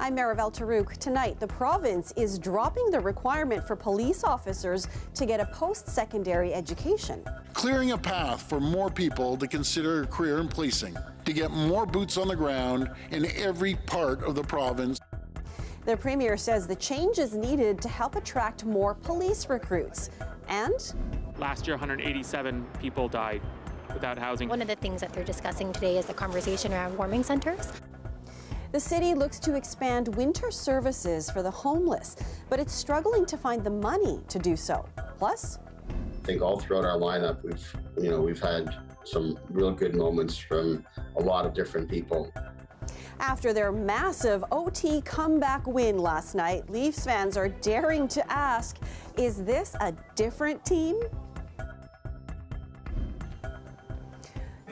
I'm Maribel Tarouk. Tonight, the province is dropping the requirement for police officers to get a post-secondary education. Clearing a path for more people to consider a career in policing, to get more boots on the ground in every part of the province. The Premier says the change is needed to help attract more police recruits. And last year, 187 people died without housing. One of the things that they're discussing today is the conversation around warming centers. The city looks to expand winter services for the homeless, but it's struggling to find the money to do so. Plus, I think all throughout our lineup, we've had some real good moments from a lot of different people. After their massive OT comeback win last night, Leafs fans are daring to ask, is this a different team?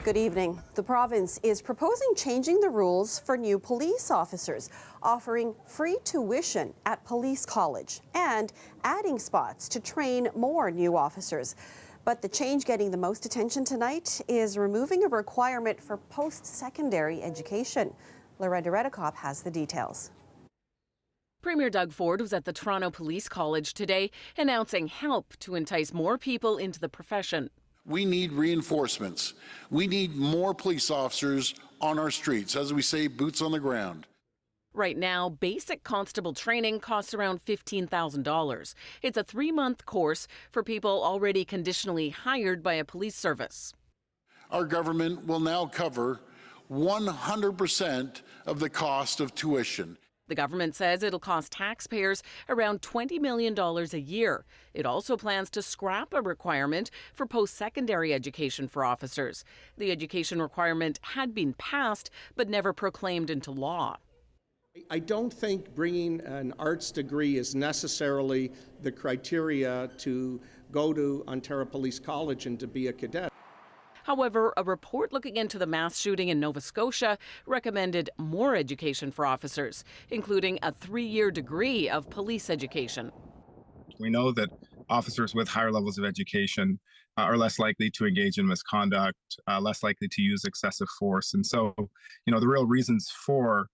Good evening. The province is proposing changing the rules for new police officers, offering free tuition at police college and adding spots to train more new officers. But the change getting the most attention tonight is removing a requirement for post-secondary education. Lorenda Redekop has the details. Premier Doug Ford was at the Toronto Police College today announcing help to entice more people into the profession. We need reinforcements. We need more police officers on our streets, as we say, boots on the ground. Right now, basic constable training costs around $15,000. It's a 3-month course for people already conditionally hired by a police service. Our government will now cover 100% of the cost of tuition. The government says it'll cost taxpayers around $20 million a year. It also plans to scrap a requirement for post-secondary education for officers. The education requirement had been passed but never proclaimed into law. I don't think bringing an arts degree is necessarily the criteria to go to Ontario Police College and to be a cadet. However, a report looking into the mass shooting in Nova Scotia recommended more education for officers, including a 3-year degree of police education. We know that officers with higher levels of education are less likely to engage in misconduct, less likely to use excessive force. And so, the real reasons for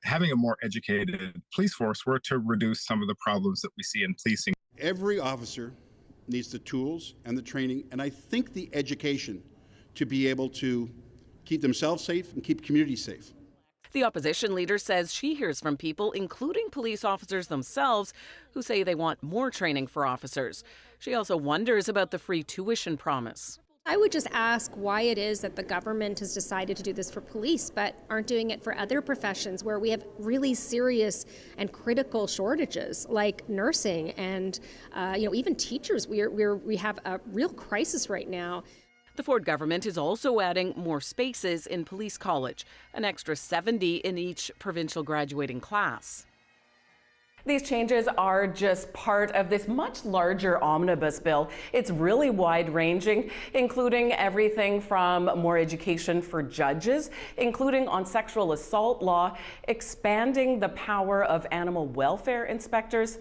having a more educated police force were to reduce some of the problems that we see in policing. Every officer needs the tools and the training, and I think the education to be able to keep themselves safe and keep communities safe. The opposition leader says she hears from people, including police officers themselves, who say they want more training for officers. She also wonders about the free tuition promise. I would just ask why it is that the government has decided to do this for police but aren't doing it for other professions where we have really serious and critical shortages like nursing and even teachers. We have a real crisis right now. The Ford government is also adding more spaces in police college, an extra 70 in each provincial graduating class. These changes are just part of this much larger omnibus bill. It's really wide-ranging, including everything from more education for judges, including on sexual assault law, expanding the power of animal welfare inspectors,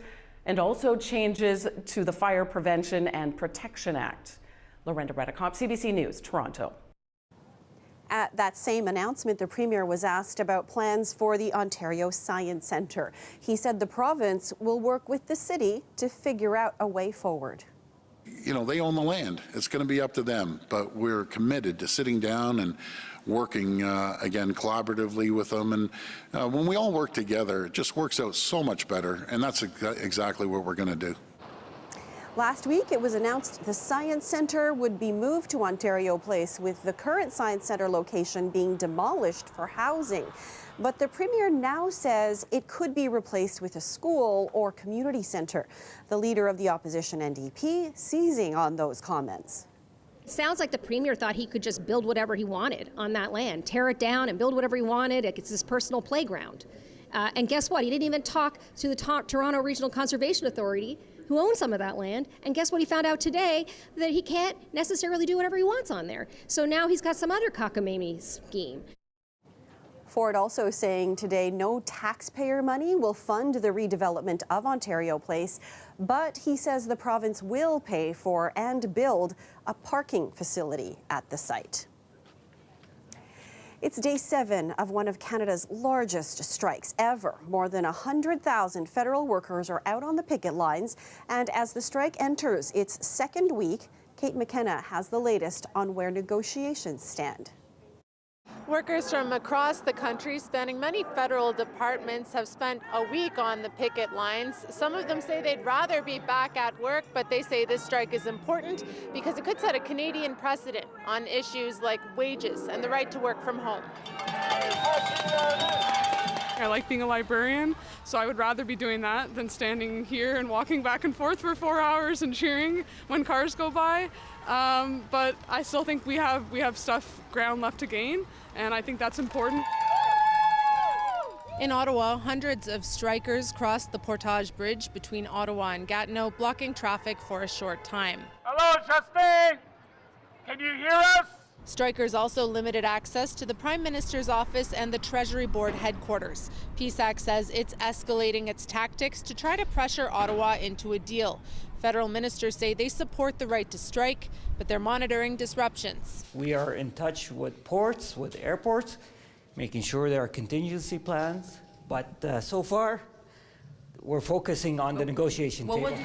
and also changes to the Fire Prevention and Protection Act. Lorenda Redekop, CBC News, Toronto. At that same announcement, the Premier was asked about plans for the Ontario Science Centre. He said the province will work with the city to figure out a way forward. They own the land. It's going to be up to them, but we're committed to sitting down and working, again, collaboratively with them. And when we all work together, it just works out so much better, and that's exactly what we're going to do. Last week, it was announced the Science Centre would be moved to Ontario Place, with the current Science Centre location being demolished for housing. But the Premier now says it could be replaced with a school or community centre. The leader of the opposition NDP seizing on those comments. It sounds like the Premier thought he could just build whatever he wanted on that land, tear it down and build whatever he wanted. It's his personal playground. And guess what? He didn't even talk to the Toronto Regional Conservation Authority, who owns some of that land. And guess what he found out today? That he can't necessarily do whatever he wants on there. So now he's got some other cockamamie scheme. Ford also saying today no taxpayer money will fund the redevelopment of Ontario Place, but he says the province will pay for and build a parking facility at the site. It's day 7 of one of Canada's largest strikes ever. More than 100,000 federal workers are out on the picket lines. And as the strike enters its second week, Kate McKenna has the latest on where negotiations stand. Workers from across the country, spanning many federal departments, have spent a week on the picket lines. Some of them say they'd rather be back at work, but they say this strike is important because it could set a Canadian precedent on issues like wages and the right to work from home. I like being a librarian, so I would rather be doing that than standing here and walking back and forth for 4 hours and cheering when cars go by. But I still think we have ground left to gain, and I think that's important. In Ottawa, hundreds of strikers crossed the Portage Bridge between Ottawa and Gatineau, blocking traffic for a short time. Hello, Justine! Can you hear us? Strikers also limited access to the Prime Minister's office and the Treasury Board headquarters. PSAC says it's escalating its tactics to try to pressure Ottawa into a deal. Federal ministers say they support the right to strike, but they're monitoring disruptions. We are in touch with ports, with airports, making sure there are contingency plans. But so far, we're focusing on the negotiation table.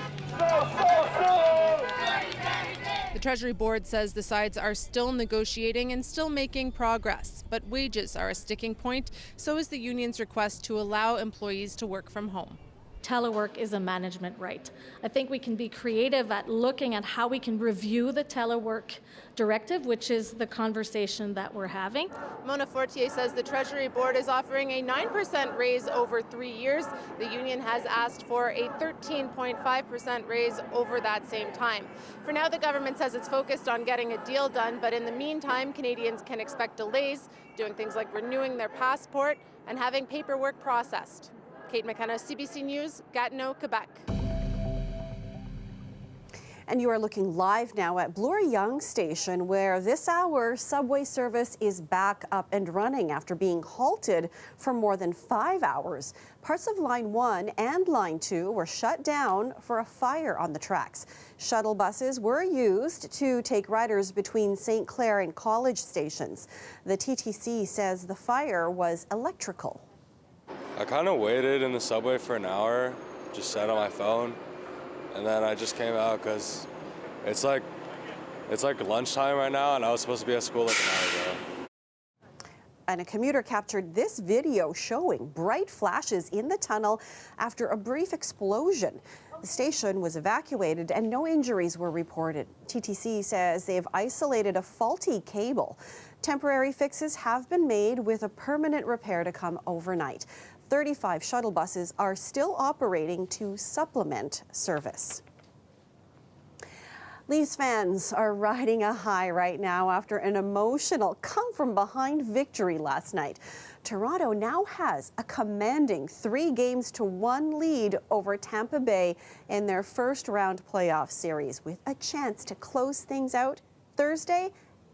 The Treasury Board says the sides are still negotiating and still making progress, but wages are a sticking point. So is the union's request to allow employees to work from home. Telework is a management right. I think we can be creative at looking at how we can review the telework directive, which is the conversation that we're having. Mona Fortier says the Treasury Board is offering a 9% raise over 3 years. The union has asked for a 13.5% raise over that same time. For now, the government says it's focused on getting a deal done, but in the meantime, Canadians can expect delays, doing things like renewing their passport and having paperwork processed. Kate McKenna, CBC News, Gatineau, Quebec. And you are looking live now at Bloor-Yonge Station, where this hour subway service is back up and running after being halted for more than 5 hours. Parts of Line 1 and Line 2 were shut down for a fire on the tracks. Shuttle buses were used to take riders between St. Clair and College stations. The TTC says the fire was electrical. I kind of waited in the subway for an hour, just sat on my phone, and then I just came out because it's like lunchtime right now, and I was supposed to be at school like an hour ago. And a commuter captured this video showing bright flashes in the tunnel after a brief explosion. The station was evacuated and no injuries were reported. TTC says they've isolated a faulty cable. Temporary fixes have been made with a permanent repair to come overnight. 35 shuttle buses are still operating to supplement service. Leafs fans are riding a high right now after an emotional come-from-behind victory last night. Toronto now has a commanding 3-1 lead over Tampa Bay in their first-round playoff series, with a chance to close things out Thursday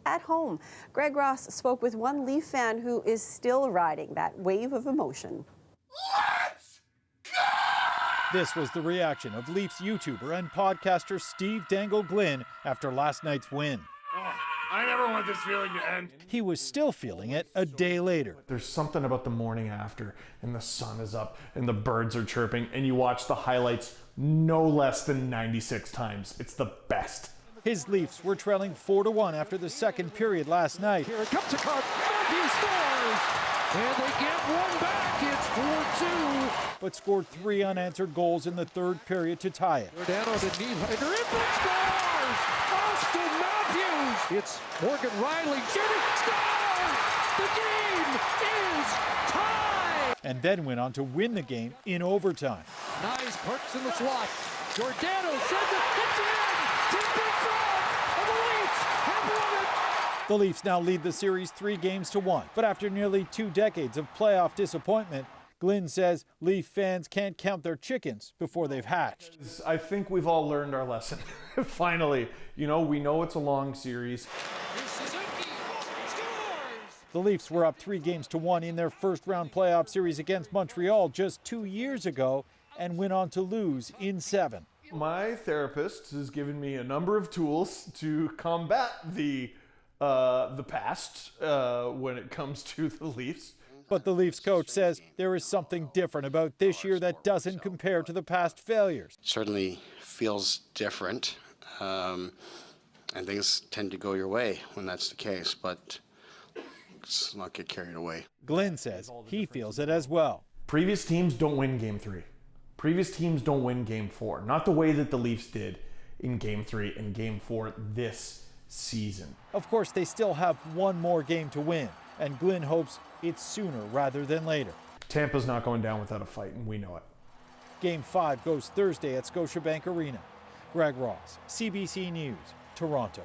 at home. Greg Ross spoke with one Leaf fan who is still riding that wave of emotion. Let's go! This was the reaction of Leafs YouTuber and podcaster Steve Dangle Glynn after last night's win. Oh, I never want this feeling to end. He was still feeling it a day later. There's something about the morning after, and the sun is up, and the birds are chirping, and you watch the highlights no less than 96 times. It's the best. His Leafs were trailing 4-1 after the second period last night. Here it comes to Carp. Matthews scores! And they get one back. It's 4-2. But scored 3 unanswered goals in the third period to tie it. They're down on the knee. They're in for scores! Austin Matthews! It's Morgan Riley. Shooting scores! The game is tied! And then went on to win the game in overtime. Nice perks in the slot. Giordano sends it. It's in! Tipped in front! And the Leafs have won it! The Leafs now lead the series 3-1, but after nearly 2 decades of playoff disappointment, Glynn says Leaf fans can't count their chickens before they've hatched. I think we've all learned our lesson. Finally, we know it's a long series. The Leafs were up 3-1 in their first-round playoff series against Montreal just 2 years ago and went on to lose in 7. My therapist has given me a number of tools to combat the the past when it comes to the Leafs. But the Leafs coach says there is something different about this year that doesn't compare to the past failures. Certainly feels different, and things tend to go your way when that's the case, but let's not get carried away. Glynn says he feels it as well. Previous teams don't win Game 3. Previous teams don't win Game 4. Not the way that the Leafs did in Game 3 and Game 4 this season. Of course, they still have one more game to win, and Glynn hopes it's sooner rather than later. Tampa's not going down without a fight, and we know it. Game 5 goes Thursday at Scotiabank Arena. Greg Ross, CBC News, Toronto.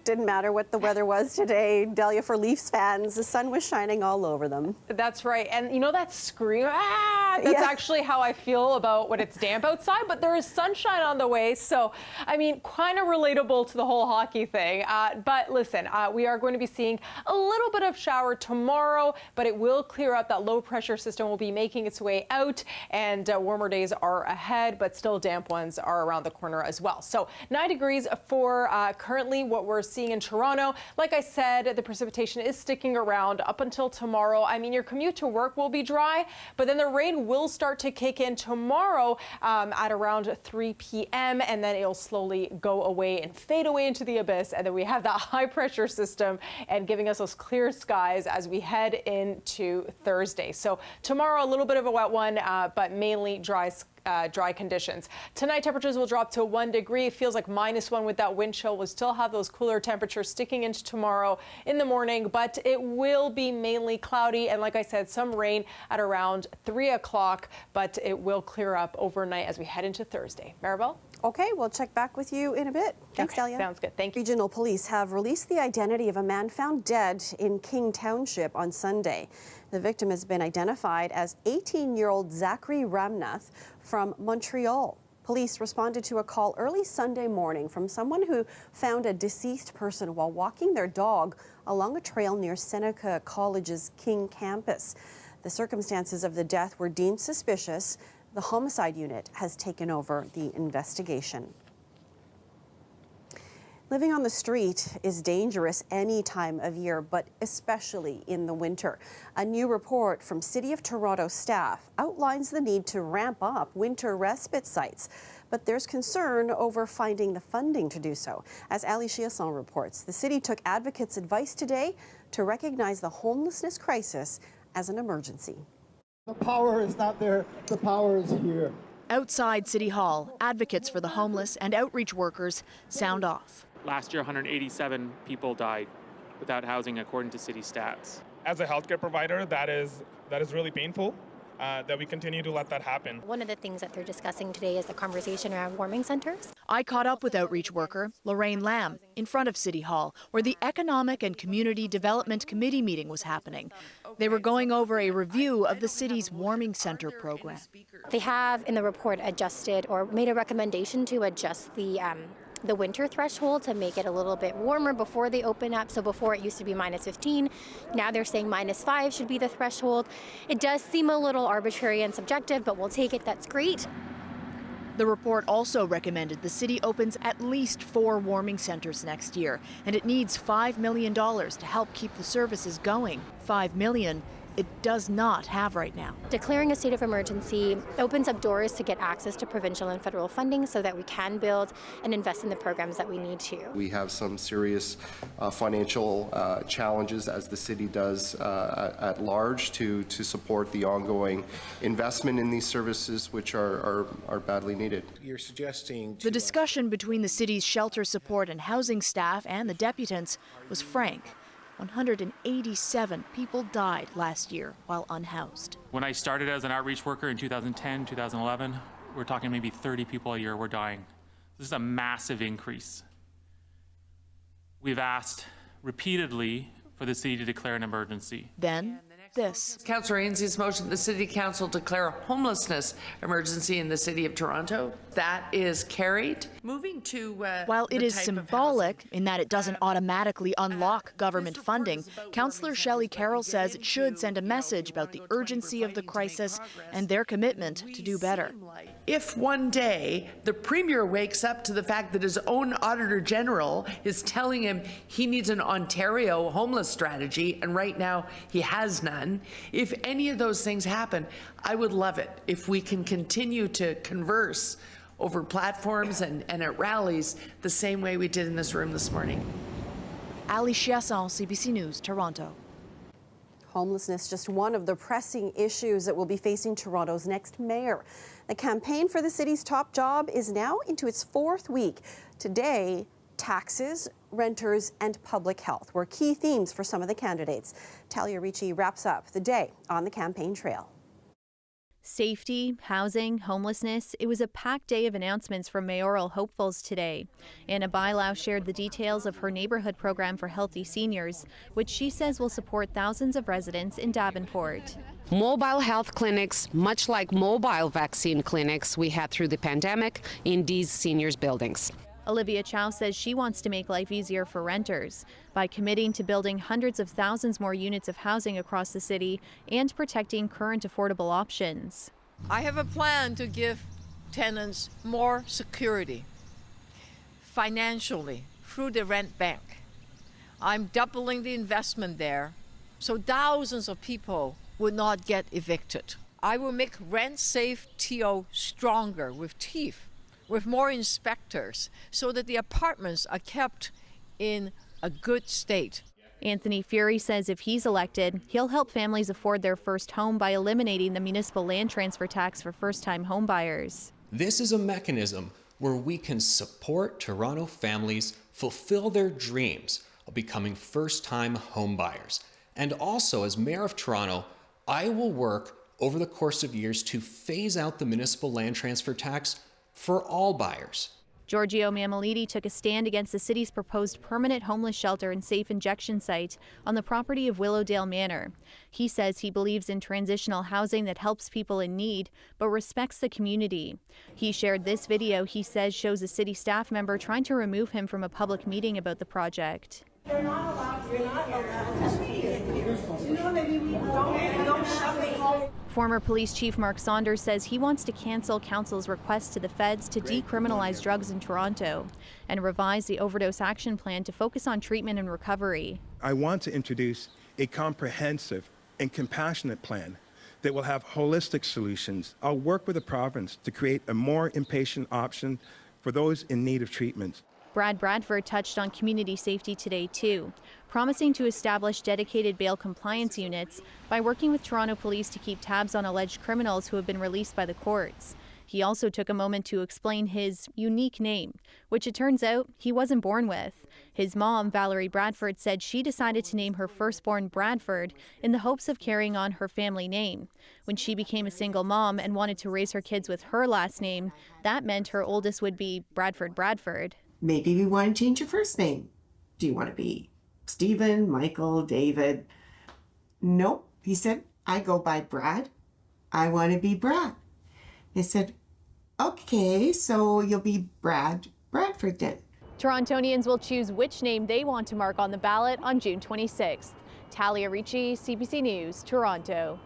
Didn't matter what the weather was today, Delia, for Leafs fans. The sun was shining all over them. That's right. And you know that scream? That's actually how I feel about when it's damp outside, but there is sunshine on the way. So, I mean, kind of relatable to the whole hockey thing. But listen, we are going to be seeing a little bit of shower tomorrow, but it will clear up. That low pressure system will be making its way out, and warmer days are ahead, but still damp ones are around the corner as well. So 9 degrees for currently what we're seeing in Toronto. Like I said, the precipitation is sticking around up until tomorrow. I mean, your commute to work will be dry, but then the rain will start to kick in tomorrow at around 3 p.m. and then it'll slowly go away and fade away into the abyss. And then we have that high pressure system and giving us those clear skies as we head into Thursday. So tomorrow, a little bit of a wet one, but mainly dry conditions. Tonight, temperatures will drop to 1 degree. It feels like -1 with that wind chill. We'll still have those cooler temperatures sticking into tomorrow in the morning, but it will be mainly cloudy. And like I said, some rain at around 3 o'clock, but it will clear up overnight as we head into Thursday. Maribel? Okay, we'll check back with you in a bit. Thanks, Delia. Sounds good. Thank you. Regional police have released the identity of a man found dead in King Township on Sunday. The victim has been identified as 18-year-old Zachary Ramnath from Montreal. Police responded to a call early Sunday morning from someone who found a deceased person while walking their dog along a trail near Seneca College's King campus. The circumstances of the death were deemed suspicious. The homicide unit has taken over the investigation. Living on the street is dangerous any time of year, but especially in the winter. A new report from City of Toronto staff outlines the need to ramp up winter respite sites, but there's concern over finding the funding to do so. As Ali Chiasson reports, the city took advocates' advice today to recognize the homelessness crisis as an emergency. The power is not there, the power is here. Outside City Hall, advocates for the homeless and outreach workers sound off. Last year, 187 people died without housing, according to city stats. As a healthcare provider, that is really painful. That we continue to let that happen. One of the things that they're discussing today is the conversation around warming centers. I caught up with outreach worker Lorraine Lamb in front of City Hall, where the Economic and Community Development Committee meeting was happening. They were going over a review of the city's warming center program. They have in the report adjusted or made a recommendation to adjust the winter threshold to make it a little bit warmer before they open up. So before it used to be -15, now they're saying -5 should be the threshold. It does seem a little arbitrary and subjective, but we'll take it. That's great. The report also recommended the city opens at least 4 warming centers next year, and it needs $5 million to help keep the services going. $5 million it does not have right now. Declaring a state of emergency opens up doors to get access to provincial and federal funding so that we can build and invest in the programs that we need to. We have some serious financial challenges, as the city does at large, to support the ongoing investment in these services, which are badly needed. You're suggesting the discussion between the city's shelter support and housing staff and the deputants was frank. 187 people died last year while unhoused. When I started as an outreach worker in 2010, 2011, we're talking maybe 30 people a year were dying. This is a massive increase. We've asked repeatedly for the city to declare an emergency. Then this. Councillor Ainsley's motion, the City Council declare a homelessness emergency in the City of Toronto. That is carried. Moving to while it is symbolic in that it doesn't automatically unlock government funding, Councillor Shelley Carroll says it should send a message about the urgency of the crisis and their commitment to do better. If one day the Premier wakes up to the fact that his own Auditor General is telling him he needs an Ontario homeless strategy, and right now he has none, if any of those things happen, I would love it if we can continue to converse over platforms and at rallies the same way we did in this room this morning. Ali Chiasson, CBC News, Toronto. Homelessness, just one of the pressing issues that will be facing Toronto's next mayor. The campaign for the city's top job is now into its 4th week. Today, taxes, renters, and public health were key themes for some of the candidates. Talia Ricci wraps up the day on the campaign trail. Safety, housing, homelessness. It was a packed day of announcements from mayoral hopefuls today. Anna Bailau shared the details of her neighborhood program for healthy seniors, which she says will support thousands of residents in Davenport. Mobile health clinics, much like mobile vaccine clinics we had through the pandemic in these seniors' buildings. Olivia Chow says she wants to make life easier for renters by committing to building hundreds of thousands more units of housing across the city and protecting current affordable options. I have a plan to give tenants more security financially through the rent bank. I'm doubling the investment there so thousands of people would not get evicted. I will make rent-safe TO stronger with teeth, with more inspectors, so that the apartments are kept in a good state. Anthony Fury says if he's elected, he'll help families afford their first home by eliminating the municipal land transfer tax for first-time homebuyers. This is a mechanism where we can support Toronto families fulfill their dreams of becoming first-time homebuyers. And also, as Mayor of Toronto, I will work over the course of years to phase out the municipal land transfer tax for all buyers. Giorgio Mammoliti took a stand against the city's proposed permanent homeless shelter and safe injection site on the property of Willowdale Manor. He says he believes in transitional housing that helps people in need, but respects the community. He shared this video he says shows a city staff member trying to remove him from a public meeting about the project. You're not allowed to speak. You know, maybe we don't shove it. Former Police Chief Mark Saunders says he wants to cancel council's request to the feds to decriminalize drugs in Toronto and revise the overdose action plan to focus on treatment and recovery. I want to introduce a comprehensive and compassionate plan that will have holistic solutions. I'll work with the province to create a more inpatient option for those in need of treatment. Brad Bradford touched on community safety today too, promising to establish dedicated bail compliance units by working with Toronto Police to keep tabs on alleged criminals who have been released by the courts. He also took a moment to explain his unique name, which it turns out he wasn't born with. His mom, Valerie Bradford, said she decided to name her firstborn Bradford in the hopes of carrying on her family name. When she became a single mom and wanted to raise her kids with her last name, that meant her oldest would be Bradford Bradford. Maybe we want to change your first name. Do you want to be Stephen, Michael, David? Nope. He said, I go by Brad. I want to be Brad. They said, okay, so you'll be Brad Bradford then. Torontonians will choose which name they want to mark on the ballot on June 26th. Talia Ricci, CBC News, Toronto.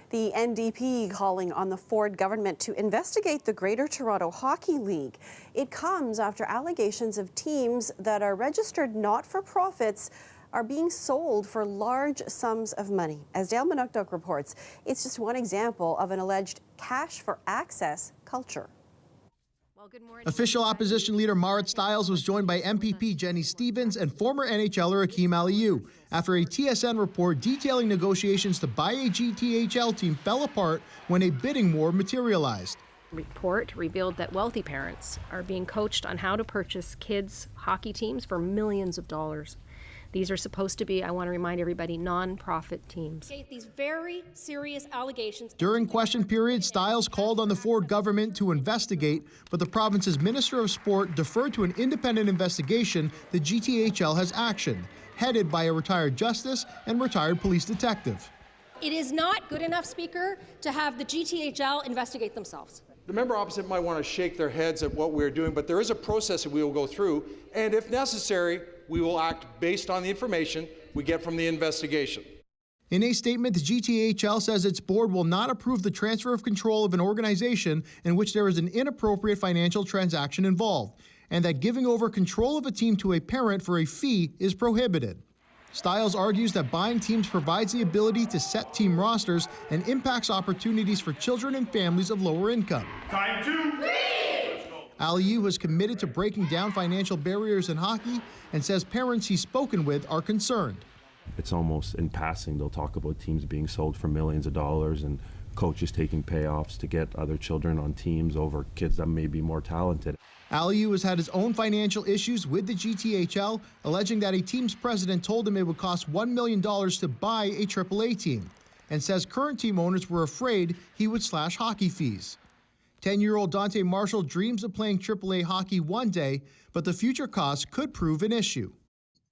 The NDP calling on the Ford government to investigate the Greater Toronto Hockey League. It comes after allegations of teams that are registered not-for-profits are being sold for large sums of money. As Dale Manukduk reports, it's just one example of an alleged cash-for-access culture. Official opposition leader Marit Stiles was joined by MPP Jenny Stevens and former NHLer Akeem Aliyu after a TSN report detailing negotiations to buy a GTHL team fell apart when a bidding war materialized. Report revealed that wealthy parents are being coached on how to purchase kids' hockey teams for millions of dollars. These are supposed to be, I want to remind everybody, non-profit teams. These very serious allegations. During question period, Stiles called on the Ford government to investigate, but the province's Minister of Sport deferred to an independent investigation the GTHL has actioned, headed by a retired justice and retired police detective. It is not good enough, Speaker, to have the GTHL investigate themselves. The member opposite might want to shake their heads at what we're doing, but there is a process that we will go through, and if necessary, we will act based on the information we get from the investigation. In a statement, the GTHL says its board will not approve the transfer of control of an organization in which there is an inappropriate financial transaction involved, and that giving over control of a team to a parent for a fee is prohibited. Stiles argues that buying teams provides the ability to set team rosters and impacts opportunities for children and families of lower income. Time to leave! Aliyu has committed to breaking down financial barriers in hockey and says parents he's spoken with are concerned. It's almost in passing, they'll talk about teams being sold for millions of dollars and coaches taking payoffs to get other children on teams over kids that may be more talented. Aliyu has had his own financial issues with the GTHL, alleging that a team's president told him it would cost $1 million to buy a AAA team, and says current team owners were afraid he would slash hockey fees. 10-year-old Dante Marshall dreams of playing AAA hockey one day, but the future costs could prove an issue.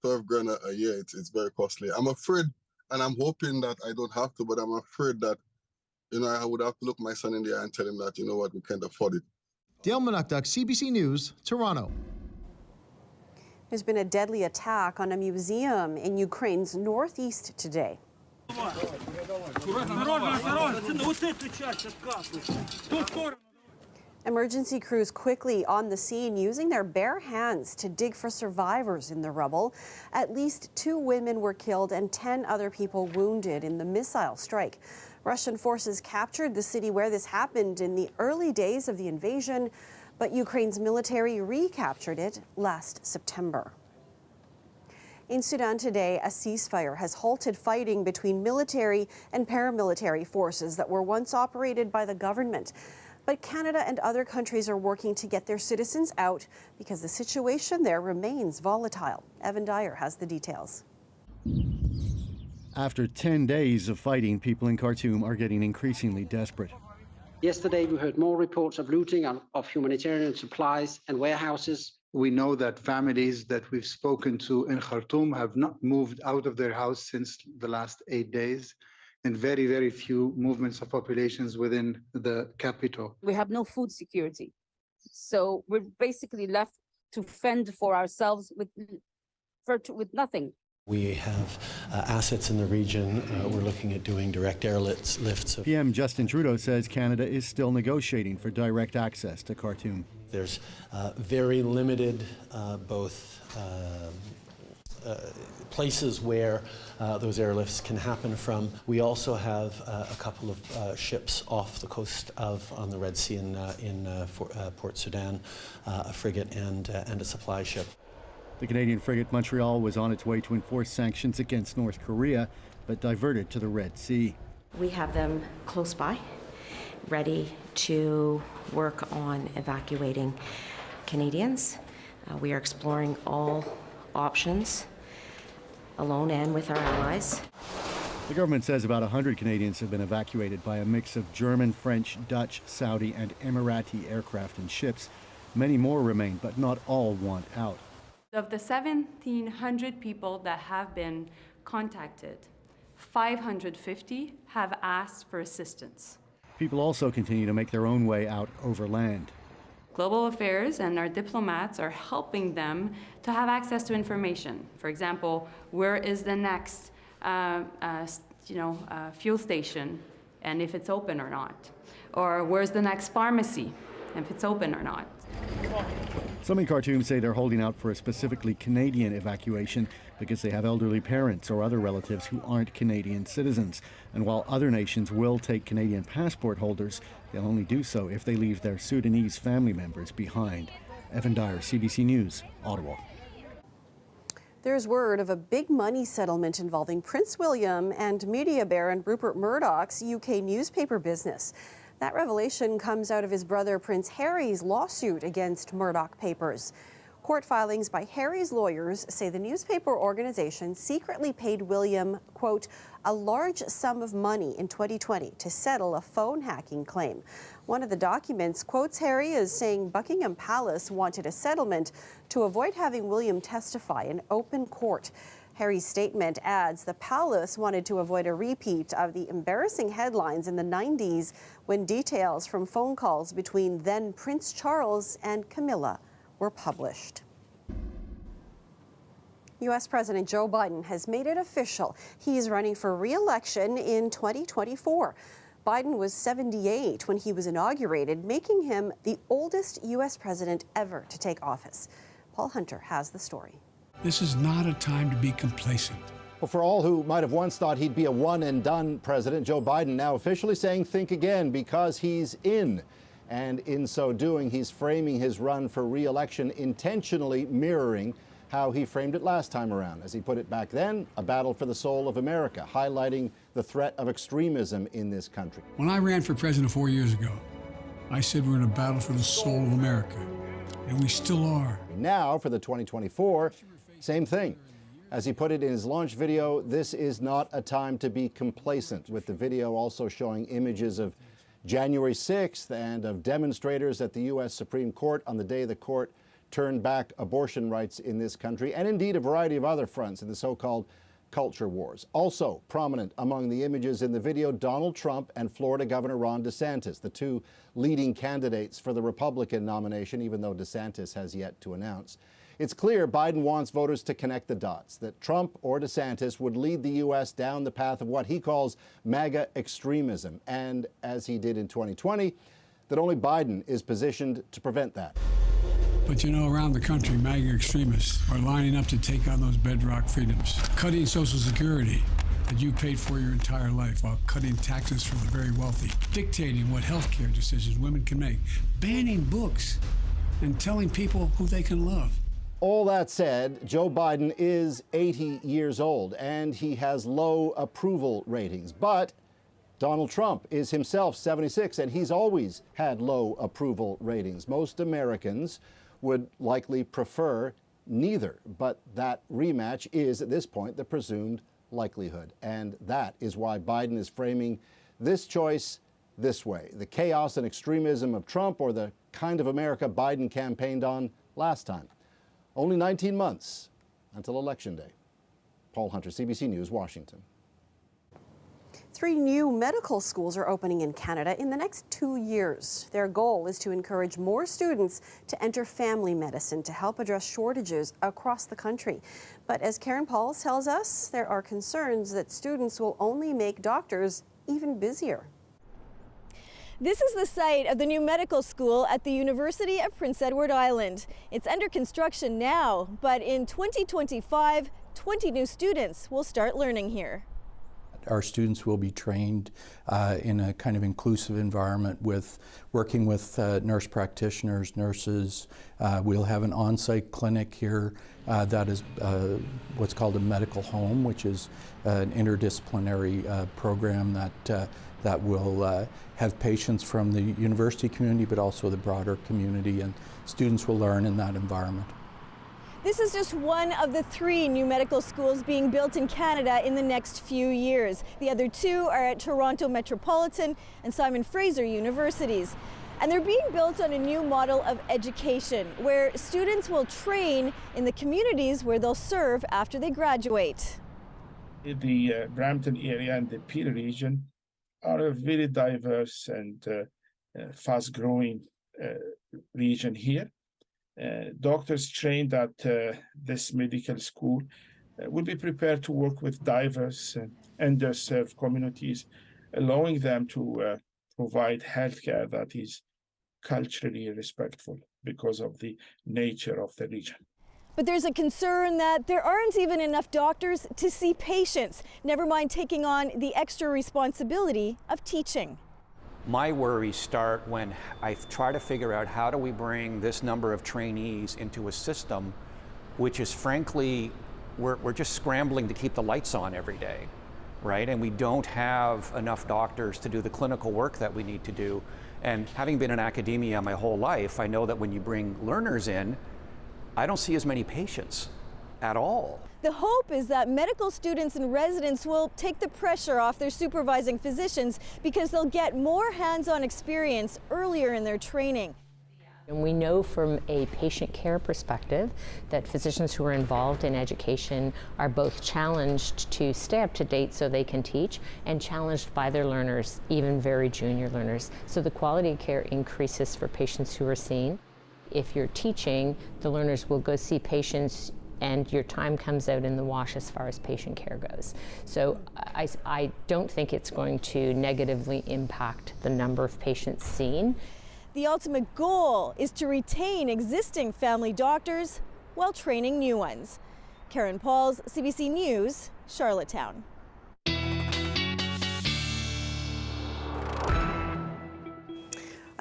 $12,000 a year, it's very costly. I'm afraid, and I'm hoping that I don't have to, but I'm afraid that, I would have to look my son in the eye and tell him that, we can't afford it. Dale Manukduk, CBC News, Toronto. There's been a deadly attack on a museum in Ukraine's northeast today. Emergency crews quickly on the scene using their bare hands to dig for survivors in the rubble. At least 2 women were killed and 10 other people wounded in the missile strike. Russian forces captured the city where this happened in the early days of the invasion, but Ukraine's military recaptured it last September. In Sudan today, a ceasefire has halted fighting between military and paramilitary forces that were once operated by the government. But Canada and other countries are working to get their citizens out because the situation there remains volatile. Evan Dyer has the details. After 10 days of fighting, people in Khartoum are getting increasingly desperate. Yesterday, we heard more reports of looting of humanitarian supplies and warehouses. We know that families that we've spoken to in Khartoum have not moved out of their house since the last 8 days, and very, very few movements of populations within the capital. We have no food security. So we're basically left to fend for ourselves with nothing. We have assets in the region. We're looking at doing direct airlifts. PM Justin Trudeau says Canada is still negotiating for direct access to Khartoum. There's very limited places where those airlifts can happen from. We also have a couple of ships off the coast on the Red Sea in Port Sudan, a frigate and a supply ship. The Canadian frigate Montreal was on its way to enforce sanctions against North Korea, but diverted to the Red Sea. We have them close by, ready to work on evacuating Canadians. We are exploring all options, alone and with our allies. The government says about 100 Canadians have been evacuated by a mix of German, French, Dutch, Saudi, and Emirati aircraft and ships. Many more remain, but not all want out. Of the 1,700 people that have been contacted, 550 have asked for assistance. People also continue to make their own way out overland. Global Affairs and our diplomats are helping them to have access to information. For example, where is the next fuel station and if it's open or not? Or where's the next pharmacy, if it's open or not? Some in Khartoum say they're holding out for a specifically Canadian evacuation because they have elderly parents or other relatives who aren't Canadian citizens. And while other nations will take Canadian passport holders, they'll only do so if they leave their Sudanese family members behind. Evan Dyer, CBC News, Ottawa. There's word of a big money settlement involving Prince William and media baron Rupert Murdoch's UK newspaper business. That revelation comes out of his brother Prince Harry's lawsuit against Murdoch Papers. Court filings by Harry's lawyers say the newspaper organization secretly paid William, quote, a large sum of money in 2020 to settle a phone hacking claim. One of the documents quotes Harry as saying Buckingham Palace wanted a settlement to avoid having William testify in open court. Harry's statement adds the palace wanted to avoid a repeat of the embarrassing headlines in the 90s when details from phone calls between then Prince Charles and Camilla were published. U.S. President Joe Biden has made it official. He's running for re-election in 2024. Biden was 78 when he was inaugurated, making him the oldest U.S. president ever to take office. Paul Hunter has the story. This is not a time to be complacent. Well, for all who might have once thought he'd be a one-and-done president, Joe Biden now officially saying think again because he's in. And in so doing, he's framing his run for re-election intentionally mirroring how he framed it last time around. As he put it back then, a battle for the soul of America, highlighting the threat of extremism in this country. When I ran for president 4 years ago, I said we're in a battle for the soul of America, and we still are. Now, for the 2024, same thing. As he put it in his launch video, this is not a time to be complacent, with the video also showing images of January 6th and of demonstrators at the U.S. Supreme Court on the day the court turned back abortion rights in this country, and indeed a variety of other fronts in the so-called culture wars. Also prominent among the images in the video, Donald Trump and Florida Governor Ron DeSantis, the two leading candidates for the Republican nomination, even though DeSantis has yet to announce. It's clear Biden wants voters to connect the dots, that Trump or DeSantis would lead the U.S. down the path of what he calls MAGA extremism, and, as he did in 2020, that only Biden is positioned to prevent that. But you know, around the country, MAGA extremists are lining up to take on those bedrock freedoms, cutting Social Security that you paid for your entire life while cutting taxes for the very wealthy, dictating what health care decisions women can make, banning books, and telling people who they can love. All that said, Joe Biden is 80 years old and he has low approval ratings. But Donald Trump is himself 76 and he's always had low approval ratings. Most Americans would likely prefer neither, but that rematch is at this point the presumed likelihood. And that is why Biden is framing this choice this way: the chaos and extremism of Trump or the kind of America Biden campaigned on last time. Only 19 months until Election Day. Paul Hunter, CBC News, Washington. 3 new medical schools are opening in Canada in the next 2 years. Their goal is to encourage more students to enter family medicine to help address shortages across the country. But as Karen Pauls tells us, there are concerns that students will only make doctors even busier. This is the site of the new medical school at the University of Prince Edward Island. It's under construction now, but in 2025, 20 new students will start learning here. Our students will be trained in a kind of inclusive environment with working with nurse practitioners, nurses. We'll have an on-site clinic here that is what's called a medical home, which is an interdisciplinary program that will have patients from the university community, but also the broader community, and students will learn in that environment. This is just one of the 3 new medical schools being built in Canada in the next few years. The other 2 are at Toronto Metropolitan and Simon Fraser universities. And they're being built on a new model of education, where students will train in the communities where they'll serve after they graduate. The Brampton area and the Peel region are a very diverse and fast-growing region here. Doctors trained at this medical school will be prepared to work with diverse and underserved communities, allowing them to provide healthcare that is culturally respectful because of the nature of the region. But there's a concern that there aren't even enough doctors to see patients, never mind taking on the extra responsibility of teaching. My worries start when I try to figure out how do we bring this number of trainees into a system which is frankly, we're just scrambling to keep the lights on every day, right? And we don't have enough doctors to do the clinical work that we need to do. And having been in academia my whole life, I know that when you bring learners in, I don't see as many patients at all. The hope is that medical students and residents will take the pressure off their supervising physicians because they'll get more hands-on experience earlier in their training. And we know from a patient care perspective that physicians who are involved in education are both challenged to stay up to date so they can teach, and challenged by their learners, even very junior learners. So the quality of care increases for patients who are seen. If you're teaching, the learners will go see patients and your time comes out in the wash as far as patient care goes. So I don't think it's going to negatively impact the number of patients seen. The ultimate goal is to retain existing family doctors while training new ones. Karen Pauls, CBC News, Charlottetown.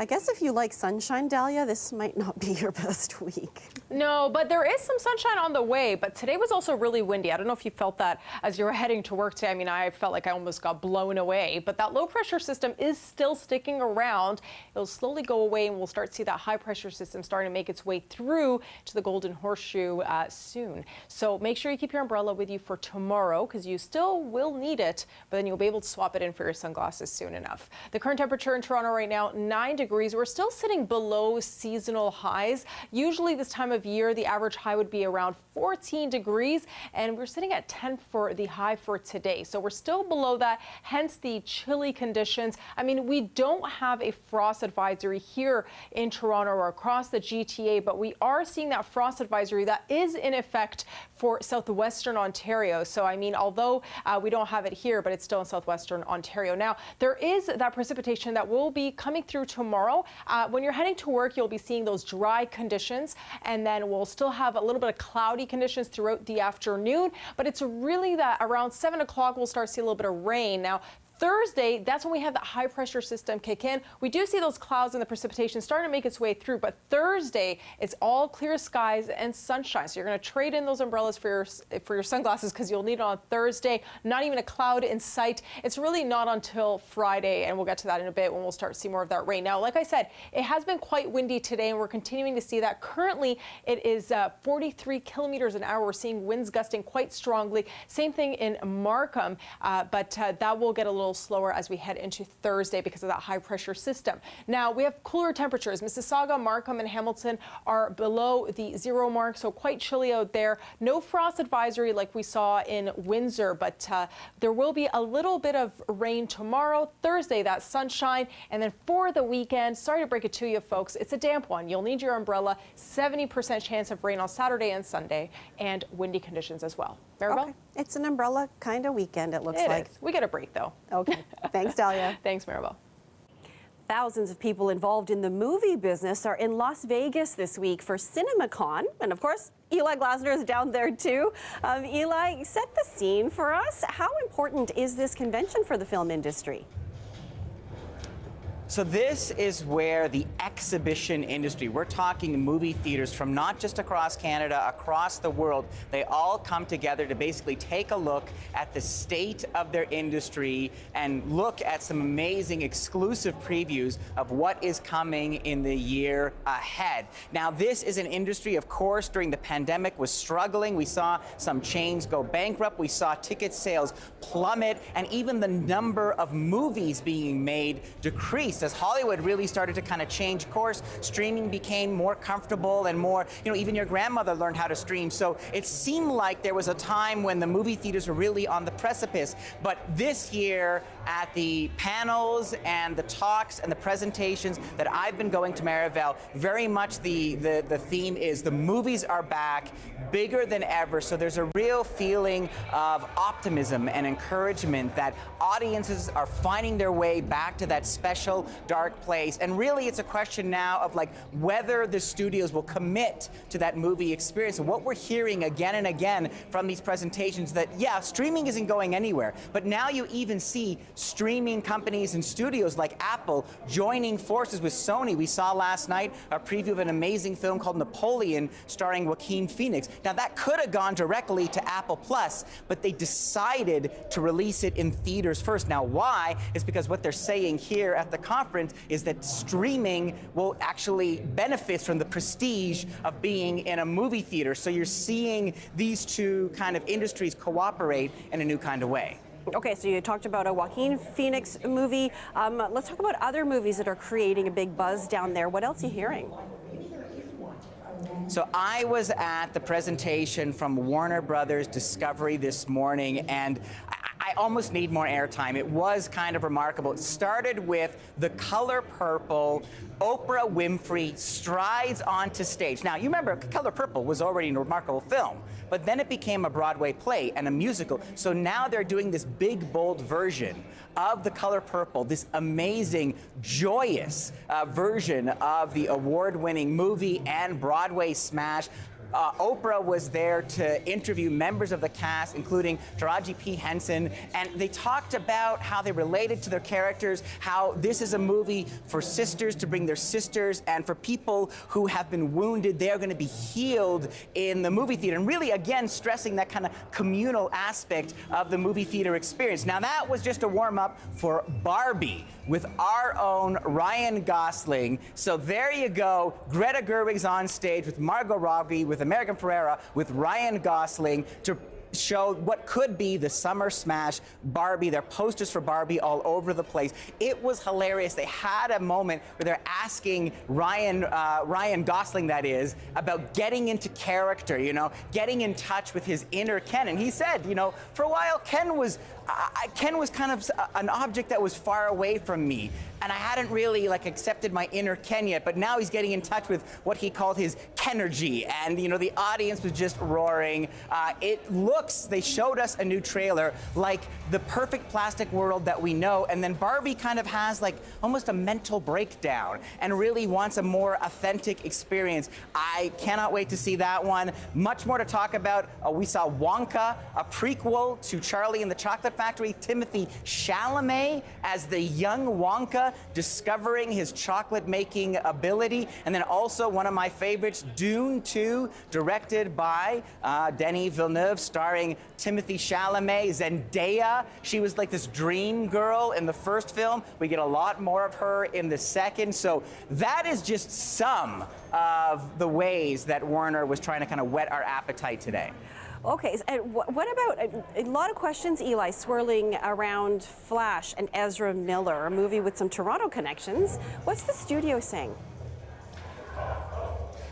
I guess if you like sunshine, Dahlia, this might not be your best week. No, but there is some sunshine on the way, but today was also really windy. I don't know if you felt that as you were heading to work today. I mean, I felt like I almost got blown away, but that low pressure system is still sticking around. It'll slowly go away and we'll start to see that high pressure system starting to make its way through to the Golden Horseshoe soon. So make sure you keep your umbrella with you for tomorrow because you still will need it, but then you'll be able to swap it in for your sunglasses soon enough. The current temperature in Toronto right now, 9 degrees. We're still sitting below seasonal highs. Usually this time of year, the average high would be around 14 degrees, and we're sitting at 10 for the high for today. So we're still below that, hence the chilly conditions. I mean, we don't have a frost advisory here in Toronto or across the GTA, but we are seeing that frost advisory that is in effect for southwestern Ontario. So, I mean, although we don't have it here, but it's still in southwestern Ontario. Now, there is that precipitation that will be coming through tomorrow. When you're heading to work, you'll be seeing those dry conditions, and then we'll still have a little bit of cloudy conditions throughout the afternoon, but it's really that around 7 o'clock we'll start to see a little bit of rain. Now, Thursday, that's when we have that high pressure system kick in. We do see those clouds and the precipitation starting to make its way through, but Thursday, it's all clear skies and sunshine. So you're going to trade in those umbrellas for your sunglasses because you'll need it on Thursday. Not even a cloud in sight. It's really not until Friday, and we'll get to that in a bit when we'll start to see more of that rain. Now, like I said, it has been quite windy today, and we're continuing to see that. Currently, it is 43 kilometers an hour. We're seeing winds gusting quite strongly. Same thing in Markham, but that will get a little slower as we head into Thursday because of that high pressure system. Now we have cooler temperatures. Mississauga, Markham, and Hamilton are below the 0 mark, so quite chilly out there. No frost advisory like we saw in Windsor, but there will be a little bit of rain tomorrow. Thursday, that sunshine, and then for the weekend, sorry to break it to you folks, it's a damp one. You'll need your umbrella. 70% chance of rain on Saturday and Sunday, and windy conditions as well. Maribel? Okay. It's an umbrella kind of weekend, it looks like. We get a break though. Okay. Thanks, Dahlia. Thanks, Maribel. Thousands of people involved in the movie business are in Las Vegas this week for CinemaCon. And of course, Eli Glasner is down there too. Eli, set the scene for us. How important is this convention for the film industry? So this is where the exhibition industry, we're talking movie theaters from not just across Canada, across the world, they all come together to basically take a look at the state of their industry and look at some amazing exclusive previews of what is coming in the year ahead. Now, this is an industry, of course, during the pandemic was struggling. We saw some chains go bankrupt. We saw ticket sales plummet, and even the number of movies being made decreased. As Hollywood really started to kind of change course, streaming became more comfortable and more, even your grandmother learned how to stream. So it seemed like there was a time when the movie theaters were really on the precipice. But this year, at the panels and the talks and the presentations that I've been going to Marivel, very much the theme is the movies are back, bigger than ever. So there's a real feeling of optimism and encouragement that audiences are finding their way back to that special dark place. And really it's a question now of whether the studios will commit to that movie experience. And what we're hearing again and again from these presentations that, yeah, streaming isn't going anywhere, but now you even see streaming companies and studios like Apple joining forces with Sony. We saw last night a preview of an amazing film called Napoleon starring Joaquin Phoenix. Now that could have gone directly to Apple Plus, but they decided to release it in theaters first. Now why? Is because what they're saying here at the conference is that streaming will actually benefit from the prestige of being in a movie theater. So you're seeing these two kind of industries cooperate in a new kind of way. Okay, so you talked about a Joaquin Phoenix movie. Let's talk about other movies that are creating a big buzz down there. What else are you hearing? So I was at the presentation from Warner Brothers Discovery this morning, and I almost need more airtime. It was kind of remarkable. It started with The Color Purple. Oprah Winfrey strides onto stage. Now, you remember, Color Purple was already a remarkable film, but then it became a Broadway play and a musical. So now they're doing this big, bold version of The Color Purple, this amazing, joyous version of the award-winning movie and Broadway smash. Oprah was there to interview members of the cast, including Taraji P. Henson, and they talked about how they related to their characters, how this is a movie for sisters to bring their sisters, and for people who have been wounded, they are going to be healed in the movie theater. And really, again, stressing that kind of communal aspect of the movie theater experience. Now, that was just a warm-up for Barbie with our own Ryan Gosling. So there you go. Greta Gerwig's on stage with Margot Robbie, with American Ferrera, with Ryan Gosling to show what could be the summer smash Barbie. There are posters for Barbie all over the place. It was hilarious. They had a moment where they're asking Ryan Gosling, that is, about getting into character, you know, getting in touch with his inner Ken. And he said, you know, for a while Ken was kind of an object that was far away from me, and I hadn't really accepted my inner Ken yet, but now he's getting in touch with what he called his Kenergy, and you know, the audience was just roaring. They showed us a new trailer like the perfect plastic world that we know, and then Barbie kind of has almost a mental breakdown and really wants a more authentic experience. I cannot wait to see that one. Much more to talk about. We saw Wonka, a prequel to Charlie and the Chocolate Factory. Timothy Chalamet as the young Wonka, discovering his chocolate-making ability. And then also one of my favorites, Dune 2, directed by Denis Villeneuve, starring Timothy Chalamet, Zendaya. She was like this dream girl in the first film. We get a lot more of her in the second. So that is just some of the ways that Warner was trying to kind of whet our appetite today. Okay, and what about a lot of questions, Eli, swirling around Flash and Ezra Miller, a movie with some Toronto connections. What's the studio saying?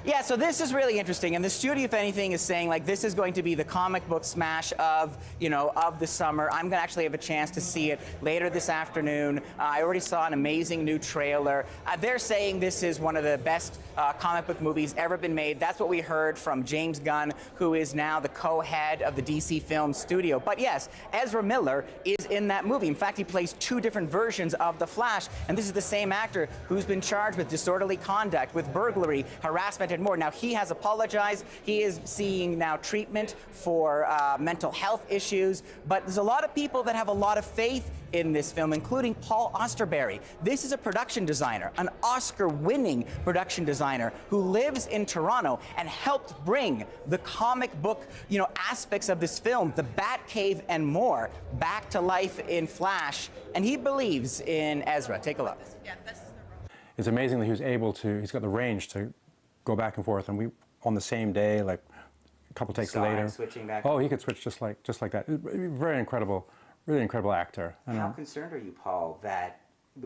Yeah, so this is really interesting, and the studio, if anything, is saying this is going to be the comic book smash of the summer. I'm gonna actually have a chance to see it later this afternoon. I already saw an amazing new trailer. They're saying this is one of the best comic book movies ever been made. That's what we heard from James Gunn, who is now the co-head of the DC Film Studio. But yes, Ezra Miller is in that movie. In fact, he plays two different versions of the Flash, and this is the same actor who's been charged with disorderly conduct, with burglary, harassment, and more. Now, he has apologized. He is seeing now treatment for mental health issues, but there's a lot of people that have a lot of faith in this film, including Paul Austerberry. This is a production designer, an Oscar-winning production designer who lives in Toronto and helped bring the comic book, aspects of this film, the Batcave and more, back to life in Flash. And he believes in Ezra. Take a look. It's amazing that he was able to, he's got the range to go back and forth, and we, on the same day, a couple takes later. Switching back. Oh, he could switch just like that. Very incredible, really incredible actor. How concerned are you, Paul, that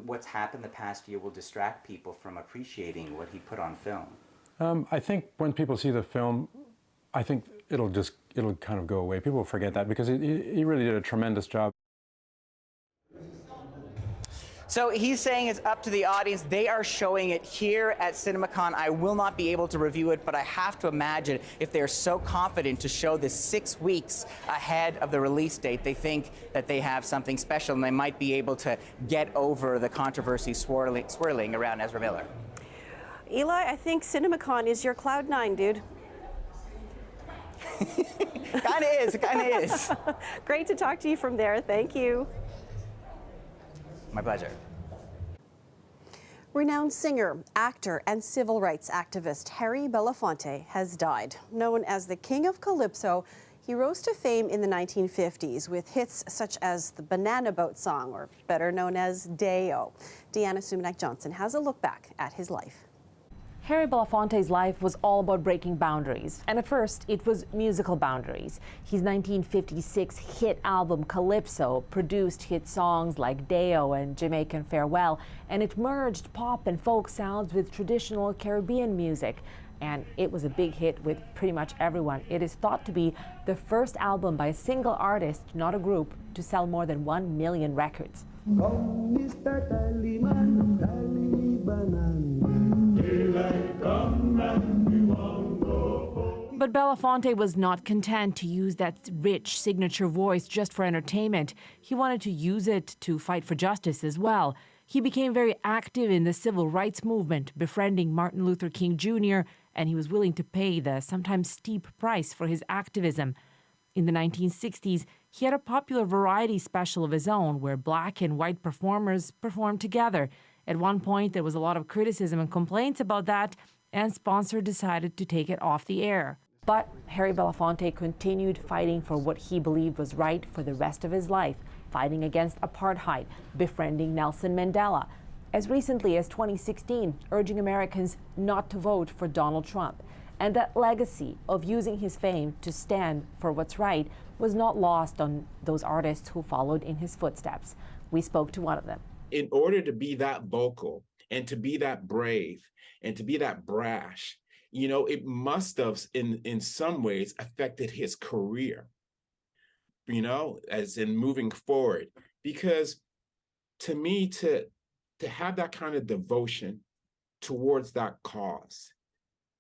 what's happened the past year will distract people from appreciating what he put on film? I think when people see the film, I think it'll kind of go away. People will forget that because he really did a tremendous job. So he's saying it's up to the audience. They are showing it here at CinemaCon. I will not be able to review it, but I have to imagine if they're so confident to show this 6 weeks ahead of the release date, they think that they have something special and they might be able to get over the controversy swirling around Ezra Miller. Eli, I think CinemaCon is your Cloud9, dude. It kind of is. Great to talk to you from there. Thank you. My pleasure. Renowned singer, actor, and civil rights activist Harry Belafonte has died. Known as the King of Calypso, he rose to fame in the 1950s with hits such as the Banana Boat song, or better known as Day-O. Deanna Sumanak-Johnson has a look back at his life. Harry Belafonte's life was all about breaking boundaries, and at first it was musical boundaries. His 1956 hit album Calypso produced hit songs like Day-O and Jamaican Farewell, and it merged pop and folk sounds with traditional Caribbean music. And it was a big hit with pretty much everyone. It is thought to be the first album by a single artist, not a group, to sell more than 1 million records. But Belafonte was not content to use that rich signature voice just for entertainment. He wanted to use it to fight for justice as well. He became very active in the civil rights movement, befriending Martin Luther King Jr., and he was willing to pay the sometimes steep price for his activism. In the 1960s, he had a popular variety special of his own where black and white performers performed together. At one point, there was a lot of criticism and complaints about that, and sponsor decided to take it off the air. But Harry Belafonte continued fighting for what he believed was right for the rest of his life, fighting against apartheid, befriending Nelson Mandela, as recently as 2016, urging Americans not to vote for Donald Trump. And that legacy of using his fame to stand for what's right was not lost on those artists who followed in his footsteps. We spoke to one of them. In order to be that vocal and to be that brave and to be that brash, you know, it must have in some ways affected his career, you know, as in moving forward. Because to me, to have that kind of devotion towards that cause,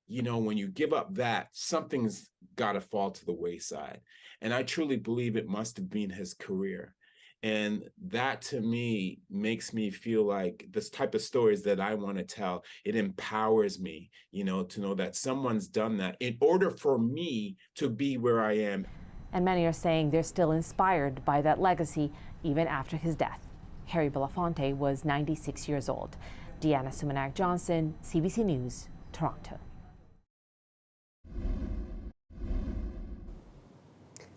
you know, when you give up that, something's got to fall to the wayside. And I truly believe it must have been his career. And that to me makes me feel like this type of stories that I want to tell, it empowers me, you know, to know that someone's done that in order for me to be where I am. And many are saying they're still inspired by that legacy even after his death. Harry Belafonte was 96 years old. Deanna Sumanak-Johnson, CBC News, Toronto.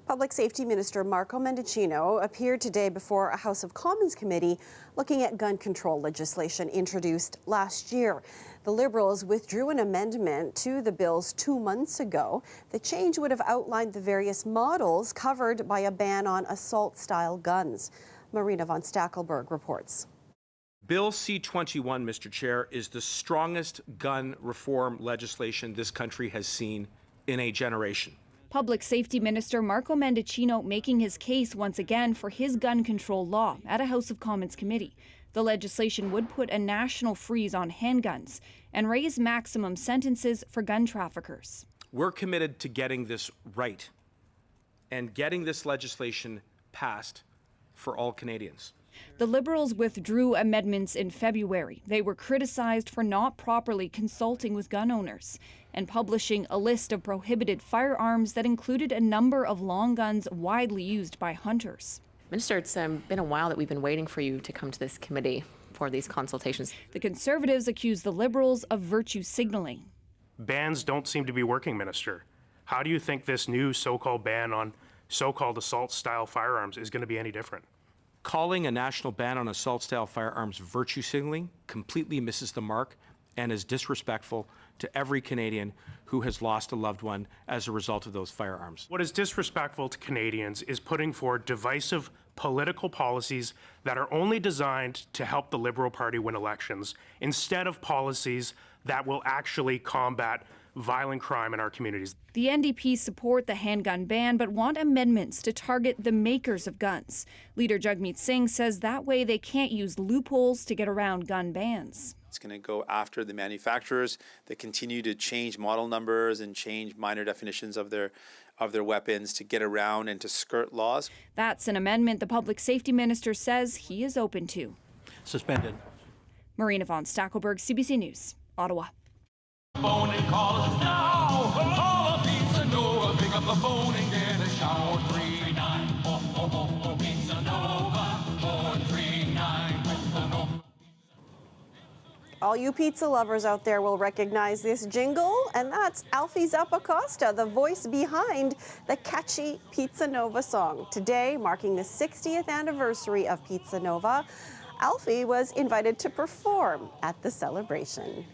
Public Safety Minister Marco Mendicino appeared today before a House of Commons committee looking at gun control legislation introduced last year. The Liberals withdrew an amendment to the bills 2 months ago. The change would have outlined the various models covered by a ban on assault-style guns. Marina von Stackelberg reports. Bill C-21, Mr. Chair, is the strongest gun reform legislation this country has seen in a generation. Public Safety Minister Marco Mendicino making his case once again for his gun control law at a House of Commons committee. The legislation would put a national freeze on handguns and raise maximum sentences for gun traffickers. We're committed to getting this right and getting this legislation passed for all Canadians. The Liberals withdrew amendments in February. They were criticized for not properly consulting with gun owners and publishing a list of prohibited firearms that included a number of long guns widely used by hunters. Minister, it's been a while that we've been waiting for you to come to this committee for these consultations. The Conservatives accuse the Liberals of virtue signaling. Bans don't seem to be working, Minister. How do you think this new so-called ban on so-called assault-style firearms is going to be any different? Calling a national ban on assault-style firearms virtue signaling completely misses the mark and is disrespectful to every Canadian who has lost a loved one as a result of those firearms. What is disrespectful to Canadians is putting forward divisive political policies that are only designed to help the Liberal Party win elections, instead of policies that will actually combat violent crime in our communities. The NDP support the handgun ban but want amendments to target the makers of guns. Leader Jagmeet Singh says that way they can't use loopholes to get around gun bans. It's going to go after the manufacturers that continue to change model numbers and change minor definitions of their weapons to get around and to skirt laws. That's an amendment the Public Safety Minister says he is open to. Suspended. Marina von Stackelberg, CBC News, Ottawa. Phone and call us now. Call a Pizza Nova. Pick up the phone and get a shower. 39 Pizza Nova. 439. All you pizza lovers out there will recognize this jingle, and that's Alfie Zappacosta, the voice behind the catchy Pizza Nova song. Today, marking the 60th anniversary of Pizza Nova, Alfie was invited to perform at the celebration.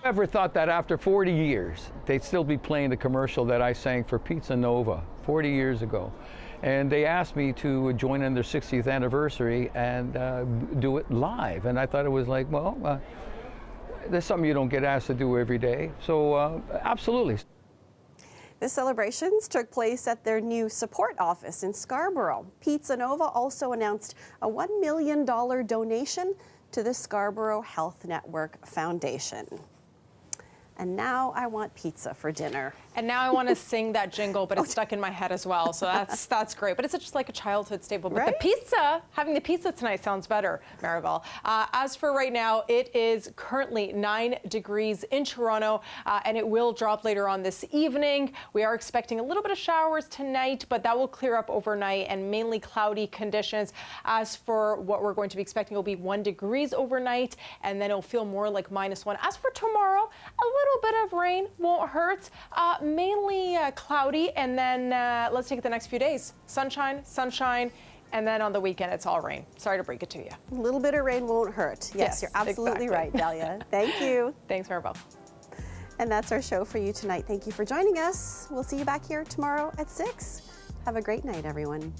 Ever thought that after 40 years, they'd still be playing the commercial that I sang for Pizza Nova 40 years ago? And they asked me to join in their 60th anniversary and do it live. And I thought it was like, well, there's something you don't get asked to do every day. So absolutely. The celebrations took place at their new support office in Scarborough. Pizza Nova also announced a $1 million donation to the Scarborough Health Network Foundation. And now I want pizza for dinner. And now I want to sing that jingle, but it's stuck in my head as well. So that's great. But it's just like a childhood staple. But the pizza, having the pizza tonight sounds better, Maribel. As for right now, it is currently 9 degrees in Toronto, and it will drop later on this evening. We are expecting a little bit of showers tonight, but that will clear up overnight and mainly cloudy conditions. As for what we're going to be expecting, it will be 1 degree overnight, and then it'll feel more like -1. As for tomorrow, a little bit of rain won't hurt. Mainly cloudy, and then let's take it the next few days. Sunshine, and then on the weekend it's all rain. Sorry to break it to you. A little bit of rain won't hurt. Yes, you're absolutely right, Dahlia. Thank you. Thanks, Maribel. And that's our show for you tonight. Thank you for joining us. We'll see you back here tomorrow at 6. Have a great night, everyone.